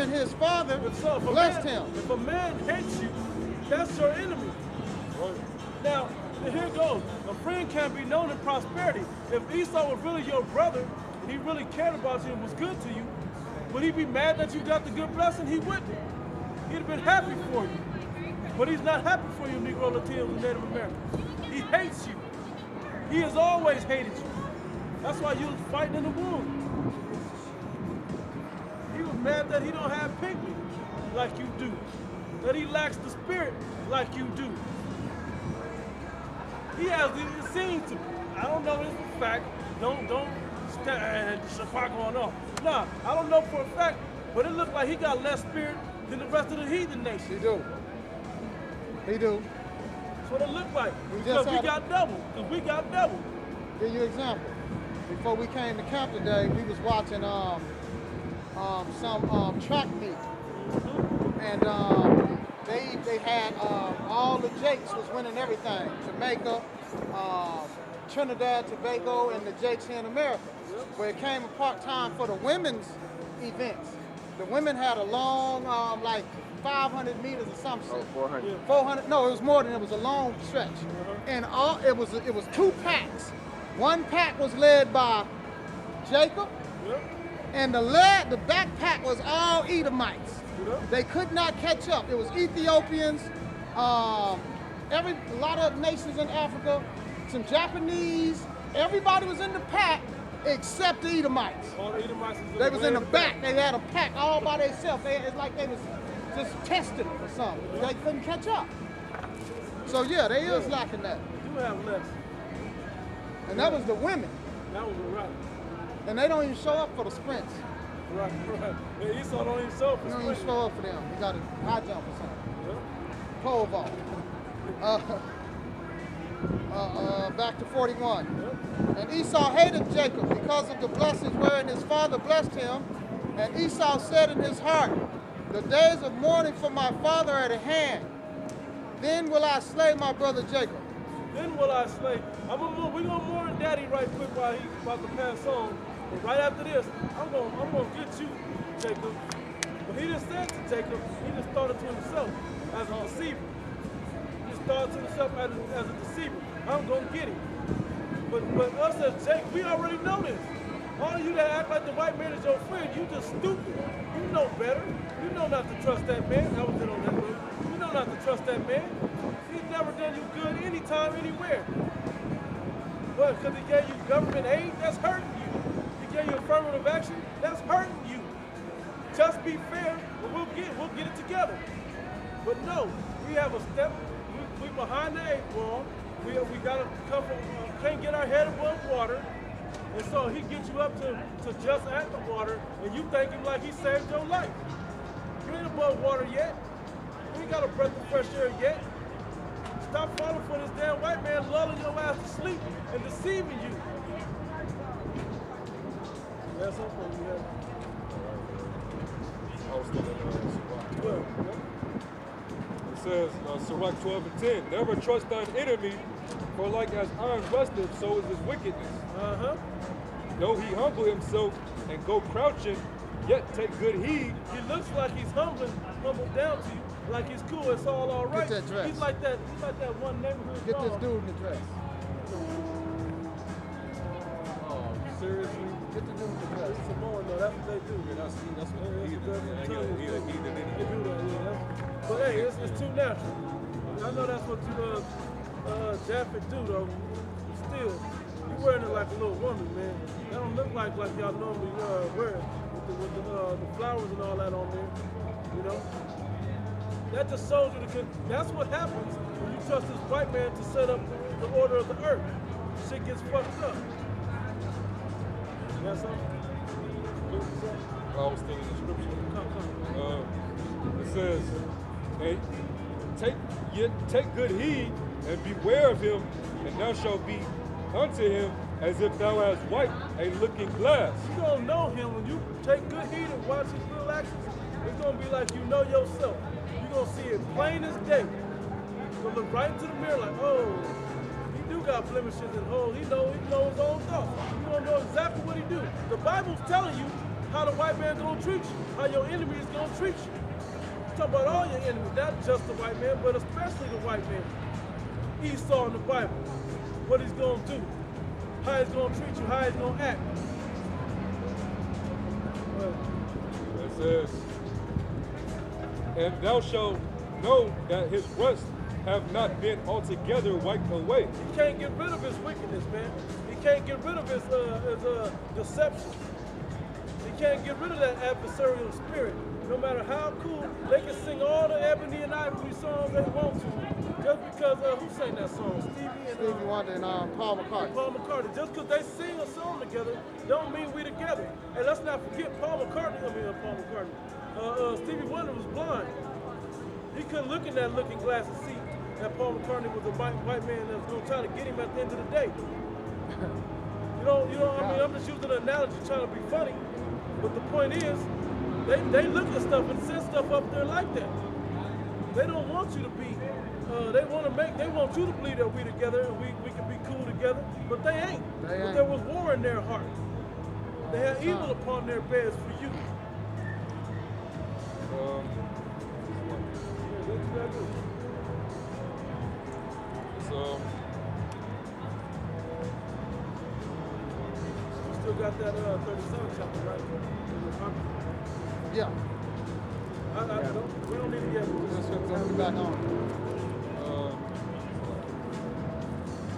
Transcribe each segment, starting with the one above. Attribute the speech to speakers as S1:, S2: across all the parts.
S1: and his father blessed him.
S2: If a man hates you, that's your enemy.
S3: Right.
S2: Now, here it goes. A friend can't be known in prosperity. If Esau was really your brother, and he really cared about you and was good to you, would he be mad that you got the good blessing? He wouldn't. He'd have been happy for you. But he's not happy for you, Negro, Latinos, and Native Americans. He hates you. He has always hated you. That's why you was fighting in the womb. He was mad that he don't have pygmy like you do. That he lacks the spirit like you do. He has, it seems to be. I don't know this for a fact. Don't stand Shafak going on. Nah, I don't know for a fact, but it looked like he got less spirit than the rest of the heathen nation.
S1: He do. He do.
S2: That's what it looked like. Because we got double. Because we got double.
S1: Give you an example. Before we came to camp today, we was watching some track meet. And they had all the Jakes was winning everything. Jamaica, Trinidad, Tobago, and the Jakes here in America. Where it came apart time for the women's events. The women had a long, like 500 meters or something.
S3: Oh, 400.
S1: 400. No, it was more than it was a long stretch. And it was 2 packs. One pack was led by Jacob, and the back pack was all Edomites. They could not catch up. It was Ethiopians, a lot of nations in Africa, some Japanese. Everybody was in the pack except the Edomites.
S2: All the Edomites
S1: they was in the back. They had a pack all by themselves. It's like they was just testing or something. They couldn't catch up. So yeah, they is lacking that.
S2: You have less.
S1: And that was the women.
S2: That was right.
S1: And they don't even show up for the sprints.
S2: Right. Yeah, Esau don't even show up for
S1: They don't
S2: sprints.
S1: even show up for them. You got a high jump or something. Pole vault. Back to 41. And Esau hated Jacob because of the blessings wherein his father blessed him. And Esau said in his heart, the days of mourning for my father are at hand. Then will I slay my brother Jacob.
S2: Then will I slay. We're gonna mourn Daddy right quick while he's about to pass on. But right after this, I'm gonna get you, Jacob. But he just said to Jacob, he just thought it to himself as a deceiver. He just thought it to himself as a deceiver. I'm gonna get him. But us as Jacob, we already know this. All of you that act like the white man is your friend, you just stupid. You know better. You know not to trust that man. I was in on that road. You know not to trust that man. He's never done you good anytime, anywhere. But because he gave you government aid, that's hurting you. He gave you affirmative action, that's hurting you. Just be fair, and we'll get it together. But no, we have a step. We behind the 8 ball. We got to come from, can't get our head above water. And so he gets you up to just at the water, and you thank him like he saved your life. You ain't above water yet. You ain't got a breath of fresh air yet. Stop falling for this damn white man lulling your ass to sleep and deceiving you. That's something you have.
S3: I was still in
S2: Well,
S3: It says, Sirach 12 and 10, never trust thine enemy, for like as iron rusteth, so is his wickedness. Though he humble himself and go crouching, yet take good heed.
S2: He looks like he's humbled down to you, like he's cool, it's all right.
S1: Get that dress.
S2: He's like that one neighborhood
S1: Get this
S2: dog.
S1: dude in the dress.
S3: Oh, seriously?
S1: Get the dude in the dress.
S2: Samoan, though, that's what they do.
S3: Yeah, that's what
S2: Yeah,
S3: he
S2: that's what
S3: did.
S2: they do.
S3: He
S2: They do that, yeah. But hey, it's too natural. I know that's what you Jaffet do though. Still, you wearing it like a little woman, man. That don't look like y'all normally wear it with the flowers and all that on there. You know, that just shows you that's what happens when you trust this white man to set up the order of the earth. Shit gets fucked up. That's all.
S3: I was still in the scripture.
S2: Come.
S3: It says, hey, take good heed and beware of him, and thou shalt be unto him as if thou hast wiped a looking glass.
S2: You gonna know him when you take good heed and watch his real actions. It's gonna be like you know yourself. You're gonna see it plain as day. You're gonna look right into the mirror like, oh, he do got blemishes and holes. He know his own thoughts. You gonna know exactly what he do. The Bible's telling you how the white man gonna treat you, how your enemy is gonna treat you. Talk about all your enemies, not just the white man, but especially the white man. Esau in the Bible, what he's gonna do, how he's gonna treat you, how he's gonna act.
S3: It says, and thou shalt know that his rest have not been altogether wiped away.
S2: He can't get rid of his wickedness, man. He can't get rid of his deception. He can't get rid of that adversarial spirit. No matter how cool, they can sing all the Ebony and Ivory songs they want to. Just because, who sang that song?
S1: Stevie Wonder and Paul McCartney.
S2: Paul McCartney. Just because they sing a song together, don't mean we together. And let's not forget Paul McCartney. Stevie Wonder was blind. He couldn't look in that looking glass and see that Paul McCartney was a white man that was going to try to get him at the end of the day. I mean, I'm just using an analogy trying to be funny. But the point is, they look at stuff and set stuff up there like that. They don't want you to be, they want you to believe that we together and we can be cool together, but they ain't. But there was war in their heart. They had evil upon their beds for you. We still got that 37 chapter, right?
S1: Yeah.
S2: We don't need to get
S1: Let's back on.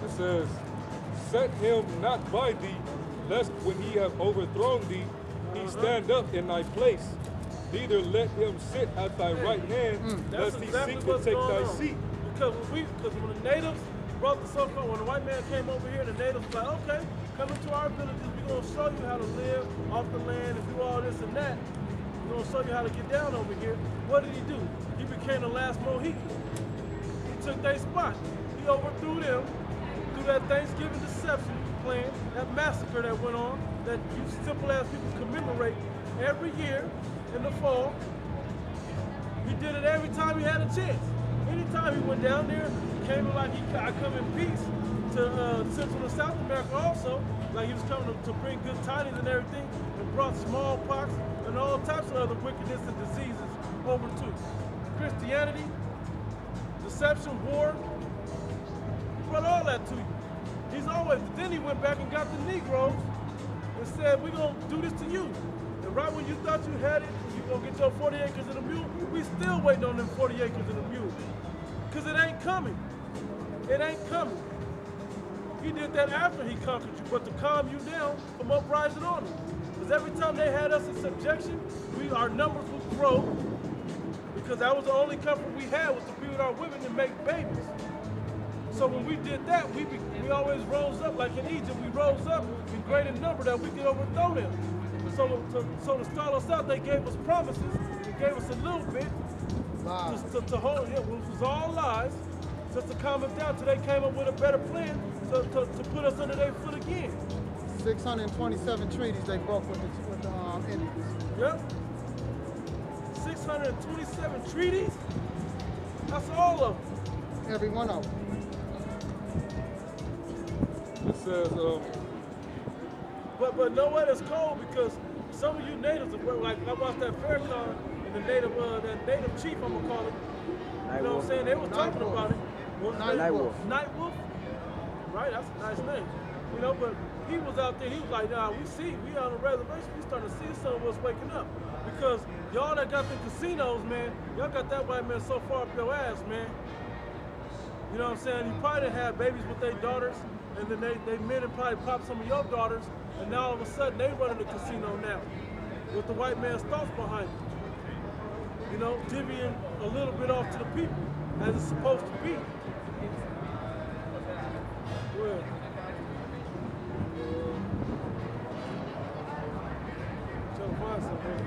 S3: It says, set him not by thee, lest when he have overthrown thee, he stand up in thy place. Neither let him sit at thy right hand, lest he seek to take thy seat.
S2: Because when the natives brought the so-called, when the white man came over here, the natives were like, okay, come into our villages, we're going to show you how to live off the land and do all this and that. We're going to show you how to get down over here. What did he do? He became the last Mohican. He took their spot. He overthrew them through that Thanksgiving deception plan, that massacre that went on, that you simple-ass people commemorate every year in the fall. He did it every time he had a chance. Anytime he went down there, he came in like I come in peace to Central and South America also, like he was coming to bring good tidings and everything, and brought smallpox and all types of other wickedness and diseases over to Christianity, deception, war. He brought all that to you. He's always, then he went back and got the Negroes and said, we're going to do this to you. And right when you thought you had it, you're going to get your 40 acres and a mule, we still waiting on them 40 acres and a mule. Because it ain't coming. It ain't coming. He did that after he conquered you, but to calm you down from uprising on him. Because every time they had us in subjection, our numbers would grow, because that was the only comfort we had, was to be with our women and make babies. So when we did that, we always rose up, like in Egypt, we rose up in great in number that we could overthrow them. So to start us out, they gave us promises, they gave us a little bit to hold it, which was all lies, just to calm us down till they came up with a better plan to put us under their foot again.
S1: 627 treaties they broke with the Indians.
S2: Yep. 627 treaties? That's all of them.
S1: Every one of them.
S3: It says,
S2: But know what? It's cold because some of you natives, like I watched that Farrakhan and the native, that native chief, I'm gonna call it. You know what I'm saying? They were talking about it.
S1: Night Wolf.
S2: Night Wolf? Right, that's a nice name. You know, but he was out there, he was like, nah, we on a reservation, we starting to see some of us waking up. Because y'all that got the casinos, man, y'all got that white man so far up your ass, man. You know what I'm saying? You probably done had babies with their daughters, and then they men and probably popped some of your daughters, and now all of a sudden they running the casino now with the white man's thoughts behind it. You know, divvying a little bit off to the people as it's supposed to be. Go ahead. Trying to find something.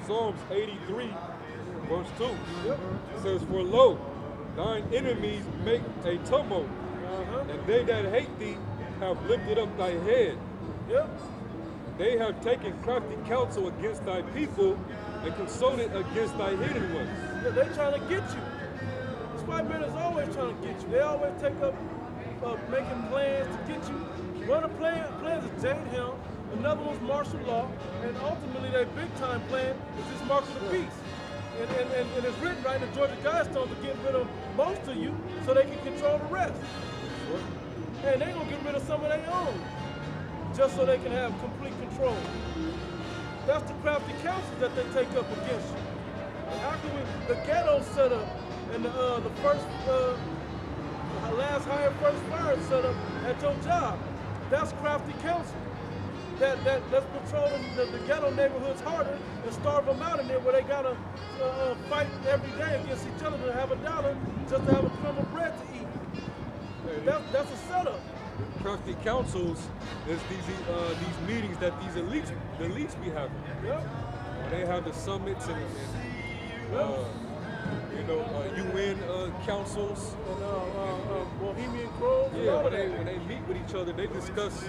S3: Psalms 83, verse 2. Yep. It says, for lo, thine enemies make a tumult, and they that hate thee have lifted up thy head.
S2: Yep.
S3: they have taken crafty counsel against thy people and consulted against thy hidden ones.
S2: Yeah, they trying to get you. This white man is always trying to get you. They always take up making plans to get you. One of the plans is Jane Hill, another one's martial law, and ultimately their big time plan is this mark of the beast. And it's written right in the Georgia Guidestones to get rid of most of you so they can control the rest. And they're going to get rid of some of their own just so they can have complete control. That's the crafty counsels that they take up against you. How can we, the ghetto set up and the first, last hire, first fire set up at your job, that's crafty counsel. That's patrolling the ghetto neighborhoods harder and starve them out in there where they gotta fight every day against each other to have a dollar just to have a crumb of bread to eat. That's a setup.
S3: Crafty councils is these meetings that these elites be having.
S2: Yep.
S3: They have the summits and UN councils.
S2: And Bohemian Grove.
S3: Yeah, when they meet with each other, they discuss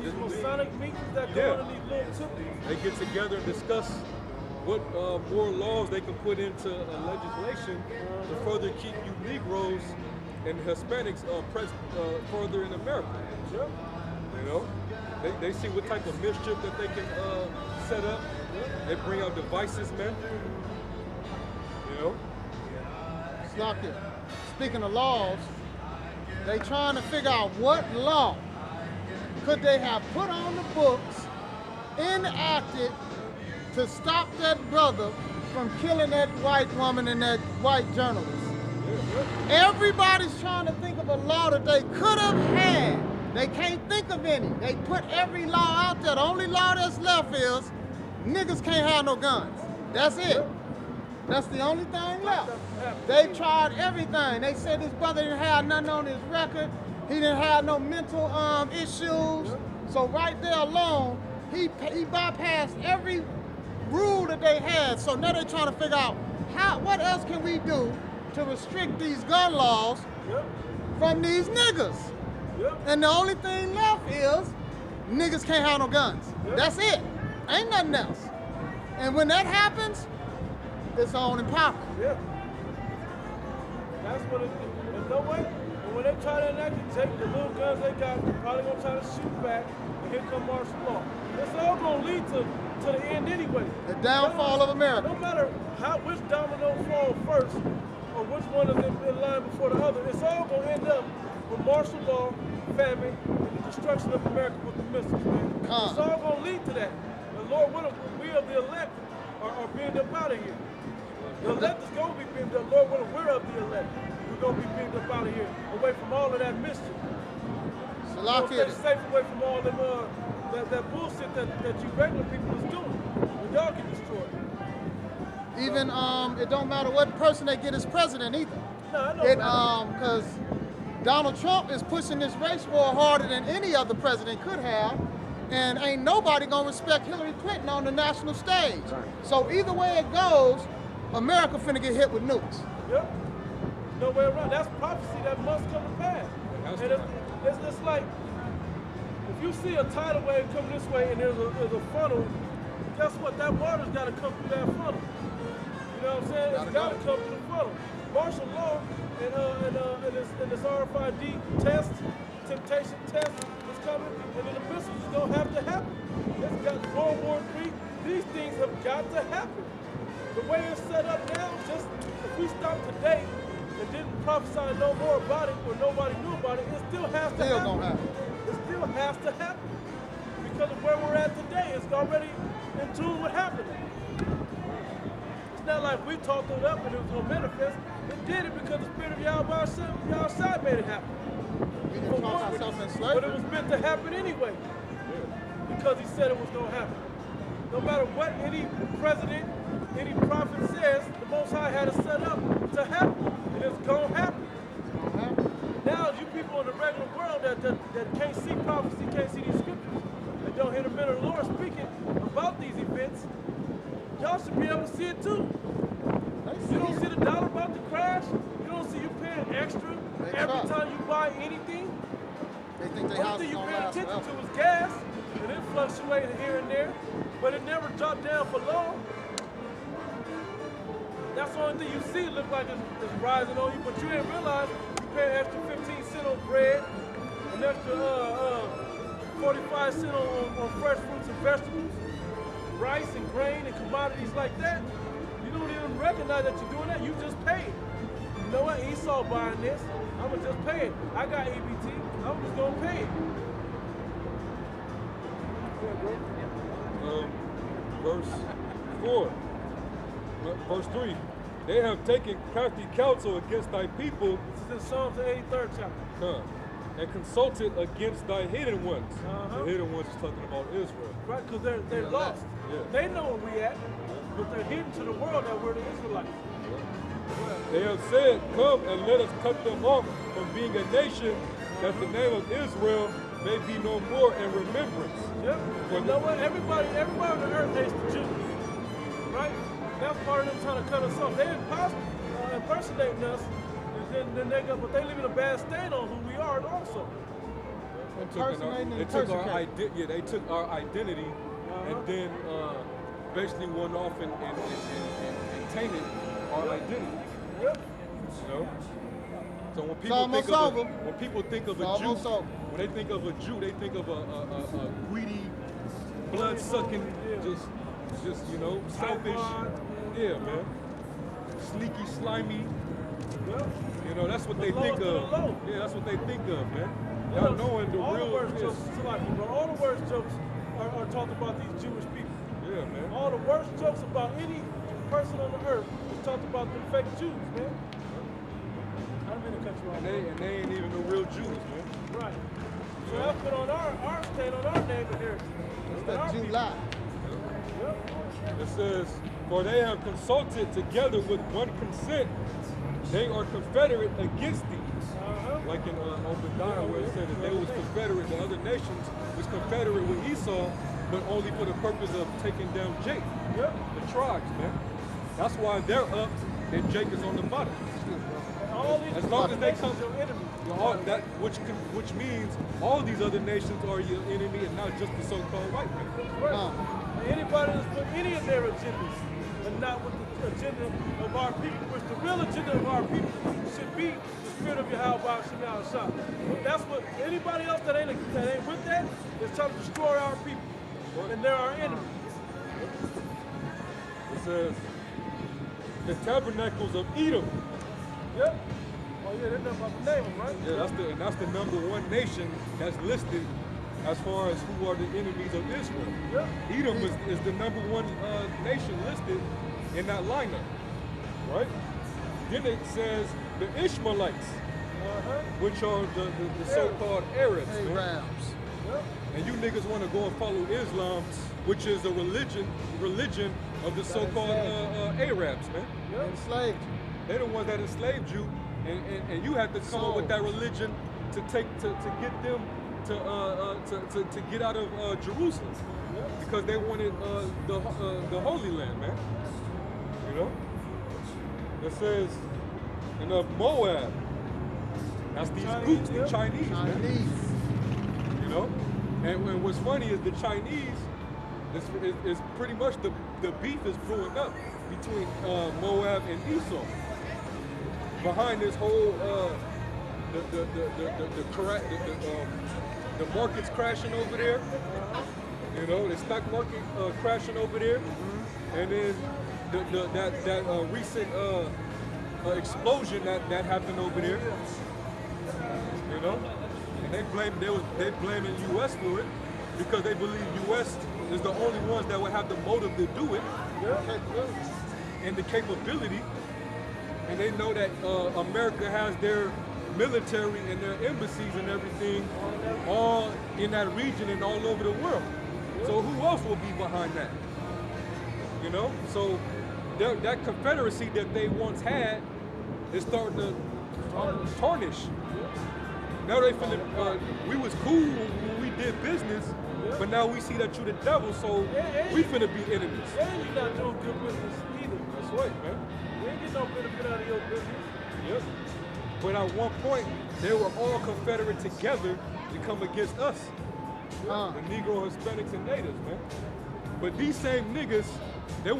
S2: these Masonic meetings that go on in these little tippies.
S3: They get together and discuss what more laws they can put into legislation to further keep you Negroes and Hispanics further in America.
S2: Yep.
S3: You know, they see what type of mischief that they can set up. They bring out devices, man. You know.
S1: Slocky. Speaking of laws, they trying to figure out what law could they have put on the books, enacted to stop that brother from killing that white woman and that white journalist. Everybody's trying to think of a law that they could have had. They can't think of any. They put every law out there. The only law that's left is niggas can't have no guns. That's it. That's the only thing left. They tried everything. They said this brother didn't have nothing on his record. He didn't have no mental issues. So right there alone, he bypassed every rule that they had. So now they're trying to figure out what else can we do to restrict these gun laws from these niggas. And the only thing left is niggas can't have no guns. That's it. Ain't nothing else. And when that happens, it's on and popping.
S2: Yeah. That's what it is. And no way. And when they try to enact it, take the little guns they got, they're probably gonna try to shoot back, and here come martial law. It's all gonna lead to the end anyway.
S1: The downfall of America.
S2: No matter which domino falls first, or which one is in line before the other, it's all gonna end up with martial law, famine, and the destruction of America with the missiles, man. It's all gonna lead to that. And Lord willing, we of the elect are being up out of here. The elect is gonna be beamed up. Lord willing, we're of the elect. We're gonna be beamed up out of here, away from all of that mischief.
S1: So
S2: We're gonna stay safe away from all them that bullshit that you regular people is doing. When y'all get destroyed.
S1: Even it don't matter what person they get as president either.
S2: No, it don't matter.
S1: Because Donald Trump is pushing this race war harder than any other president could have, and ain't nobody gonna respect Hillary Clinton on the national stage. Right. So either way it goes, America finna get hit with nukes.
S2: Yep. No way around. That's prophecy that must come to pass. And it's like, if you see a tidal wave come this way and there's a funnel, guess what? That water's got to come through that funnel. You know what I'm saying? It's got to come through the funnel. Martial law and this RFID test, temptation test is coming, and then the missiles is going to have to happen. It's got World War III. These things have got to happen. The way it's set up now, just if we stop today and didn't prophesy no more about it or nobody knew about it, it still has to happen.
S1: Gonna happen.
S2: It still has to happen. Because of where we're at today, it's already in tune with happening. It's not like we talked it up and it was going to manifest. It did it because the Spirit of Yahweh side made it happen.
S1: We didn't talk ourselves in slavery.
S2: But it was meant to happen anyway. Because he said it was going to happen. No matter what any president, any prophet says, the Most High had it set up to happen. And it's going to happen. Now, you people in the regular world that can't see prophecy, can't see these scriptures, and don't hear the men of the Lord speaking about these events, y'all should be able to see it too. You don't see the dollar about to crash. You don't see you paying extra every time you buy anything.
S1: They think they
S2: Only thing you're paying attention to is gas and inflation. fluctuated here and there, but it never dropped down for long. That's the only thing you see look like it's rising on you, but you didn't realize you pay an extra 15 cents on bread, an extra 45 cents on fresh fruits and vegetables, rice and grain and commodities like that. You don't even recognize that you're doing that. You just pay it. You know what? Esau buying this. I'm gonna just pay it. I got EBT. I'm just gonna pay it.
S3: Verse 4. Verse 3. They have taken crafty counsel against thy people.
S2: This is in Psalms the 83rd chapter.
S3: And consulted against thy hidden ones.
S2: Uh-huh.
S3: The hidden ones is talking about Israel.
S2: Right, because they're lost.
S3: Yeah.
S2: They know where we at, but they're hidden to the world that we're the Israelites.
S3: They have said, come and let us cut them off from being a nation, that the name of Israel may be no more in remembrance.
S2: Yep. You know what? Everybody on the earth hates the Jews. Right? That's part of them trying to cut us off. They impersonating us, and then but they leaving a bad stain on who we are also.
S1: Impersonating and persecuting.
S3: They took our identity and then basically went off and tainted our identity.
S2: Yep.
S3: You know? So when people think of a Jew, when they think of a Jew, they think of a greedy, blood-sucking, just you know, selfish. Yeah, man. Sneaky, slimy.
S2: Yep.
S3: You know, that's what they think of. Yeah, that's what they think of, man. Not knowing the
S2: all
S3: real.
S2: The worst jokes, all the worst jokes are talked about these Jewish people.
S3: Yeah, man.
S2: All the worst jokes about any person on the earth is talked about the fake Jews, man. I don't mean to cut you off.
S3: And they ain't even the real Jews, man.
S2: Right. So that's put on our stain on our name and heritage.
S1: It's that Jew lie.
S2: Yep.
S3: It says, for they have consulted together with one consent, they are confederate against thee. Like in Obadiah, where it said that they was confederate, the other nations was confederate with Esau, but only for the purpose of taking down Jacob, the tribes, man. That's why they're up and Jacob is on the bottom. As long as they come, which means all these other nations are your enemy and not just the so-called white man.
S2: Right. Anybody that's put any of their agendas, but not with the agenda of our people, which the real agenda of our people should be the spirit of Yahweh Shemiyah Shah. That's what anybody else that ain't with that is trying to destroy our people, and they're our enemies.
S3: It says the tabernacles of Edom.
S2: Yep. Oh yeah, they're not about to name them, right?
S3: Yeah, that's the number one nation that's listed as far as who are the enemies of Israel.
S2: Yep.
S3: Edom is the number one nation listed in that lineup, right? Then it says the Ishmaelites, which are the so-called Arabs. Man.
S2: Yep.
S3: And you niggas want to go and follow Islam, which is a religion of the so-called Arabs, man.
S2: Yep.
S1: Enslaved.
S3: They're the ones that enslaved you, and you had to come up with that religion to get them to get out of Jerusalem, because they wanted the Holy Land, man. You know. It says in Moab. That's these groups, the Chinese, man. You know. And what's funny is the Chinese is pretty much the beef is brewing up between Moab and Esau. Behind this whole the market's crashing over there. You know, the stock market crashing over there, and then that recent explosion that happened over there. You know, and they blaming U.S. for it because they believe U.S. is the only ones that would have the motive to do it, and the capability. And they know that America has their military and their embassies and everything all in that region and all over the world. So who else will be behind that? You know? So that confederacy that they once had is starting to tarnish. Now they finna, we was cool when we did business, but now we see that you the devil, so we finna be enemies.
S2: And you're not doing good business either.
S3: That's right, man.
S2: You ain't getting no benefit out of your business.
S3: Yep. But at one point, they were all confederate together to come against us. The Negro, Hispanics, and Natives, man. But these same niggas, they